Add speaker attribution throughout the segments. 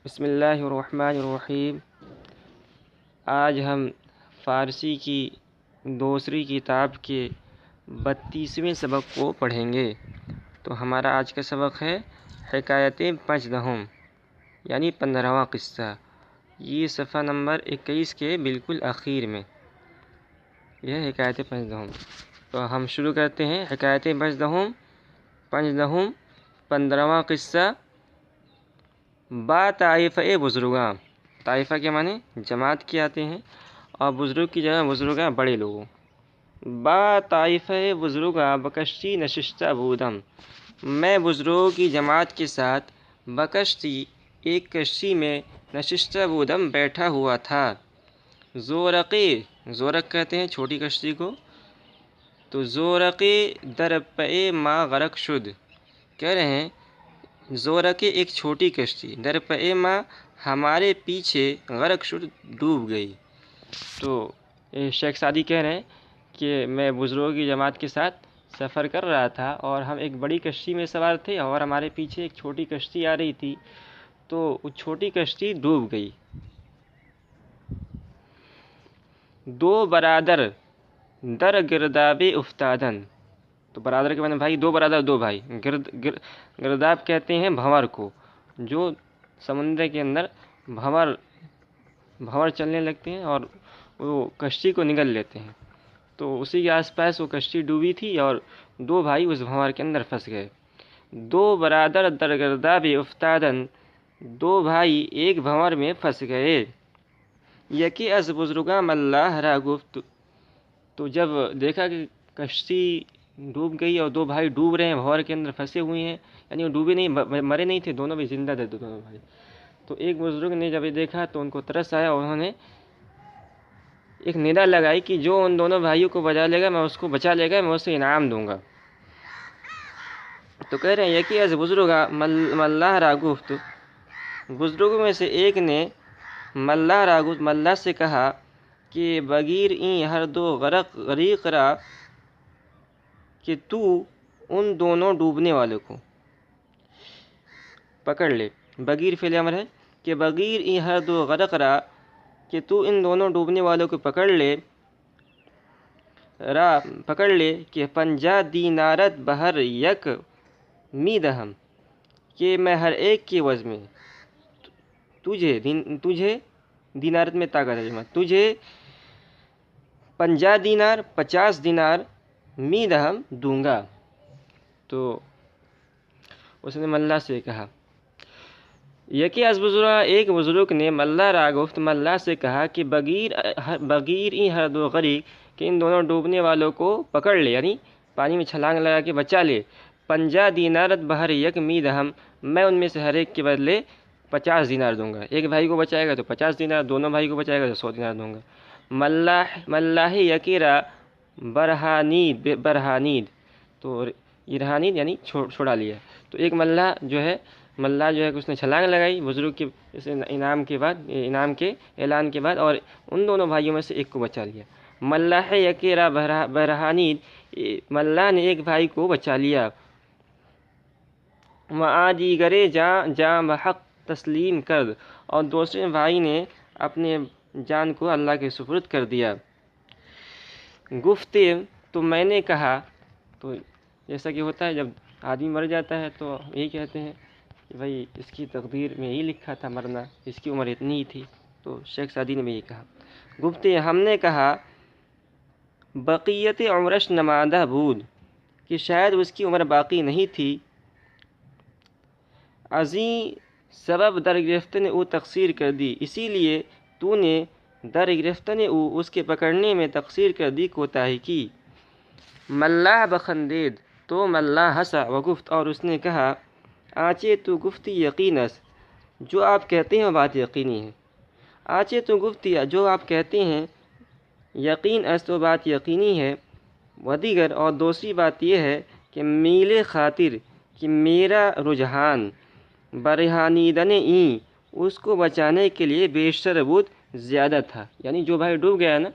Speaker 1: بسم اللہ الرحمن الرحیم۔ آج ہم فارسی کی دوسری کتاب کے 32ویں سبق کو پڑھیں گے۔ تو ہمارا آج کا سبق ہے حکایت پنجدہم یعنی 15واں قصہ۔ یہ صفحہ نمبر 21 کے بالکل اخیر میں یہ حکایت پنجدہم۔ تو ہم شروع کرتے ہیں حکایت پنجدہم 15واں قصہ۔ با طائفہ بزرگاں، طائفہ کے معنی جماعت کے آتے ہیں، اور بزرگ کی جگہ بزرگاں بڑے لوگوں۔ با طائفہ بزرگاں بکشتی نشستہ بودم، میں بزرگوں کی جماعت کے ساتھ بکشتی ایک کشتی میں نشستہ بودم بیٹھا ہوا تھا۔ زورقی، زورق کہتے ہیں چھوٹی کشتی کو، تو زورقی در پئے ما غرق شد، کہہ رہے ہیں زورقی ایک چھوٹی کشتی در پئے ما ہمارے پیچھے غرق شد ڈوب گئی۔ تو شیخ سعدی کہہ رہے ہیں کہ میں بزرگوں کی جماعت کے ساتھ سفر کر رہا تھا اور ہم ایک بڑی کشتی میں سوار تھے اور ہمارے پیچھے ایک چھوٹی کشتی آ رہی تھی، تو وہ چھوٹی کشتی ڈوب گئی۔ دو برادر در گرداب افتادن، تو برادر کے معنی بھائی، دو برادر دو بھائی۔ گرداب کہتے ہیں بھنور کو، جو سمندر کے اندر بھنور چلنے لگتے ہیں اور وہ کشتی کو نگل لیتے ہیں، تو اسی کے آس پاس وہ کشتی ڈوبی تھی اور دو بھائی اس بھنور کے اندر پھنس گئے۔ دو برادر در گرداب افتادن، دو بھائی ایک بھنور میں پھنس گئے۔ یکی از بزرگاں ملاح را گفت، تو جب دیکھا کہ کشتی ڈوب گئی اور دو بھائی ڈوب رہے ہیں، بھنور کے اندر پھنسے ہوئے ہیں، یعنی وہ ڈوبے نہیں، مرے نہیں تھے، دونوں بھی زندہ تھے دونوں بھائی۔ تو ایک بزرگ نے جب یہ دیکھا تو ان کو ترس آیا اور انہوں نے ایک ندا لگائی کہ جو ان دونوں بھائیوں کو بچا لے گا میں اس کو بچا لے گا، میں اسے انعام دوں گا۔ تو کہہ رہے ہیں یکی از بزرگاں ملاح را گفت، بزرگوں میں سے ایک نے ملاح را گفت، ملاح سے کہا کہ بغیر این ہر دو غریق را، کہ تو ان دونوں ڈوبنے والوں کو پکڑ لے۔ بغیر فعل امر ہے کہ بغیر این ہر دو غرق را، کہ تو ان دونوں ڈوبنے والوں کو پکڑ لے کہ 50 دینارت بہر یک میدہم، کہ میں ہر ایک کے عوض میں تجھے دینارت میں طاقت ہے، تجھے 50 دینار میدہم دوں گا۔ تو اس نے ملاح سے کہا، یکی از بزرگاں، ایک بزرگ نے ملاح را گفت، ملاح سے کہا کہ بغیر این ہر دو غریق، کہ ان دونوں ڈوبنے والوں کو پکڑ لے، یعنی پانی میں چھلانگ لگا کے بچا لے۔ 50 دینارت بہر یک میدہم، میں ان میں سے ہر ایک کے بدلے 50 دینار دوں گا۔ ایک بھائی کو بچائے گا تو 50 دینار، دونوں بھائی کو بچائے گا تو 100 دینار دوں گا۔ ملاح یکیرا برہانید، تو یہ رہانید یعنی چھوڑا لیا۔ تو ایک ملاح جو ہے کہ اس نے چھلانگ لگائی بزرگ کے انعام کے اعلان کے بعد، اور ان دونوں بھائیوں میں سے ایک کو بچا لیا۔ ملاح یکیرا برہانید، ملاح نے ایک بھائی کو بچا لیا۔ معادیگرے جاں بحق تسلیم کرد، اور دوسرے بھائی نے اپنے جان کو اللہ کے سپرد کر دیا۔ گفتے، تو میں نے کہا، تو جیسا کہ ہوتا ہے جب آدمی مر جاتا ہے تو یہی کہتے ہیں کہ بھائی اس کی تقدیر میں یہی لکھا تھا مرنا، اس کی عمر اتنی ہی تھی۔ تو شیخ سعدی نے بھی یہی کہا، گفتے ہم نے کہا بقیت عمرش نمادہ بود، کہ شاید اس کی عمر باقی نہیں تھی۔ ازیں سبب در گرفتن او تقصیر کر دی، اسی لیے تو نے در گرفتن او اس کے پکڑنے میں تقصیر کر دی، کوتاہی کی۔ ملاح بخندید، تو ملاح ہنسا، وگفت، اور اس نے کہا آنچے تو گفتی یقینس، جو آپ کہتے ہیں وہ بات یقینی ہے۔ آنچے تو گفتی، جو آپ کہتے ہیں، یقین اس تو بات یقینی ہے۔ ودیگر، اور دوسری بات یہ ہے کہ میل خاطر، کہ میرا رجحان، برہانیدن این، اس کو بچانے کے لیے بیشتر بود، زیادہ تھا۔ یعنی جو بھائی ڈوب گیا نا،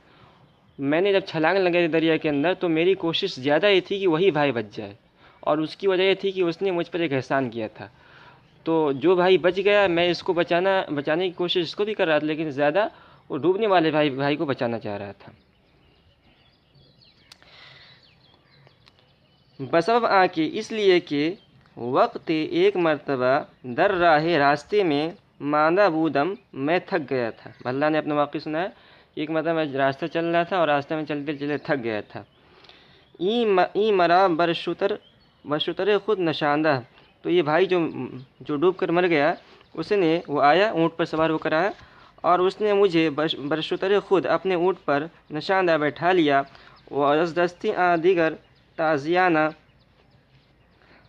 Speaker 1: میں نے جب چھلانگ لگائی دریا کے اندر تو میری کوشش زیادہ یہ تھی کہ وہی بھائی بچ جائے، اور اس کی وجہ یہ تھی کہ اس نے مجھ پر ایک احسان کیا تھا۔ تو جو بھائی بچ گیا میں اس کو بچانے کی کوشش اس کو بھی کر رہا تھا، لیکن زیادہ وہ ڈوبنے والے بھائی کو بچانا چاہ رہا تھا۔ بسبب آ کے اس لیے کہ وقت ایک مرتبہ در راہ راستے میں ماندہ بودم میں تھک گیا تھا۔ اللہ نے اپنا واقعہ سنا ہے، ایک مرتبہ میں راستہ چل رہا تھا اور راستے میں چلتے چلتے تھک گیا تھا۔ این مرا برشتر خود نشاندہ، تو یہ بھائی جو ڈوب کر مر گیا وہ آیا، اونٹ پر سوار ہو کر آیا اور اس نے مجھے برشتر خود اپنے اونٹ پر نشاندہ بیٹھا لیا۔ از دستی دیگر تازیانہ،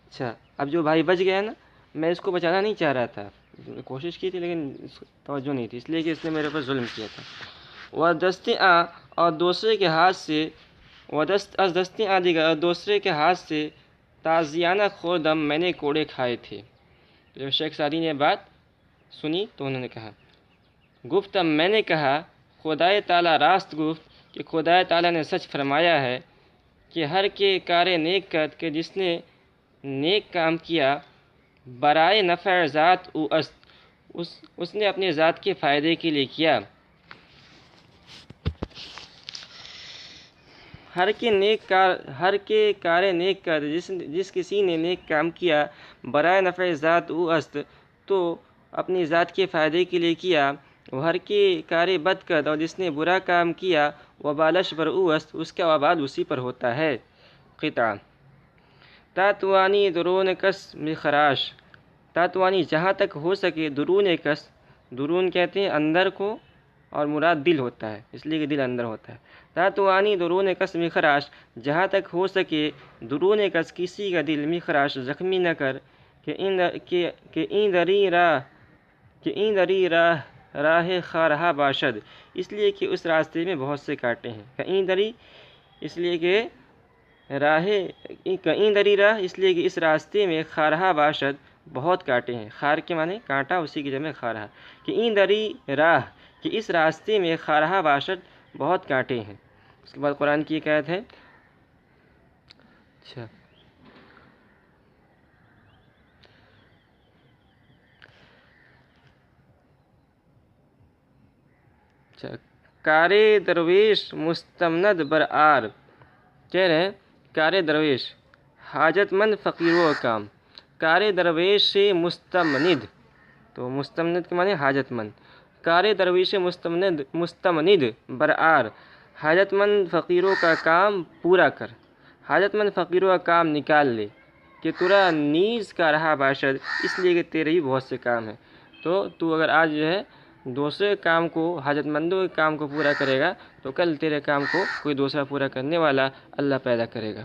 Speaker 1: اچھا اب جو بھائی بچ گیا نا، میں اس کو بچانا نہیں چاہ رہا تھا، کوشش کی تھی لیکن توجہ نہیں تھی، اس لیے کہ اس نے میرے پر ظلم کیا تھا۔ وہ دستی اور دوسرے کے ہاتھ سے از دستی دیگر اور دوسرے کے ہاتھ سے تازیانہ خوردم میں نے کوڑے کھائے تھے۔ جب شیخ سعدی نے بات سنی تو انہوں نے کہا، گفتم میں نے کہا، خدائے تعالیٰ راست گفت کہ خدائے تعالیٰ نے سچ فرمایا ہے کہ ہر کے کار نیک کرد کہ جس نے نیک کام کیا برائے نفع ذات او است، اس نے اپنے ذات کے فائدے کے لیے کیا۔ ہر کے کار نیک کرد جس کسی نے نیک کام کیا برائے نفع ذات او است، تو اپنی ذات کے فائدے کے لیے کیا۔ وہ ہر کے کار بد کرد اور جس نے برا کام کیا وبالش بر او است، اس کا وبال اسی پر ہوتا ہے۔ قطعہ تاتوانی درون کس مخراش، تاتوانی جہاں تک ہو سکے درون کس، درون کہتے ہیں اندر کو اور مراد دل ہوتا ہے، اس لیے کہ دل اندر ہوتا ہے۔ تاتوانی درون کس مخراش، جہاں تک ہو سکے درون کس کسی کا دل مخراش زخمی نہ کر، کہ این دری راہ خارہا باشد، اس لیے کہ اس راستے میں بہت سے کانٹے ہیں۔ کہیں دری اس لیے کہ کہیں دری راہ اس لیے کہ اس راستے میں خارہا باشد بہت کانٹے ہیں۔ خار کے معنی کانٹا، اسی کی جمع خارہا، کہ این دری راہ کہ اس راستے میں خارہا باشد بہت کانٹے ہیں۔ اس کے بعد قرآن کی ایک آیت ہے، کار درویش مستمند بر آر، کہہ رہے ہیں کار درویش حاجت مند فقیر و کام، کار درویش سے مستمند، تو مستمند کے معنی حاجت مند، کار درویش مستمند بر آر، حاجت مند فقیروں کا کام پورا کر، حاجت مند فقیروں کا کام نکال لے، کہ ترا نیز کا رہا باشد، اس لیے کہ تیرے ہی بہت سے کام ہیں۔ تو اگر آج جو ہے دوسرے کام کو، حاجت مندوں کے کام کو پورا کرے گا تو کل تیرے کام کو کوئی دوسرا پورا کرنے والا اللہ پیدا کرے گا۔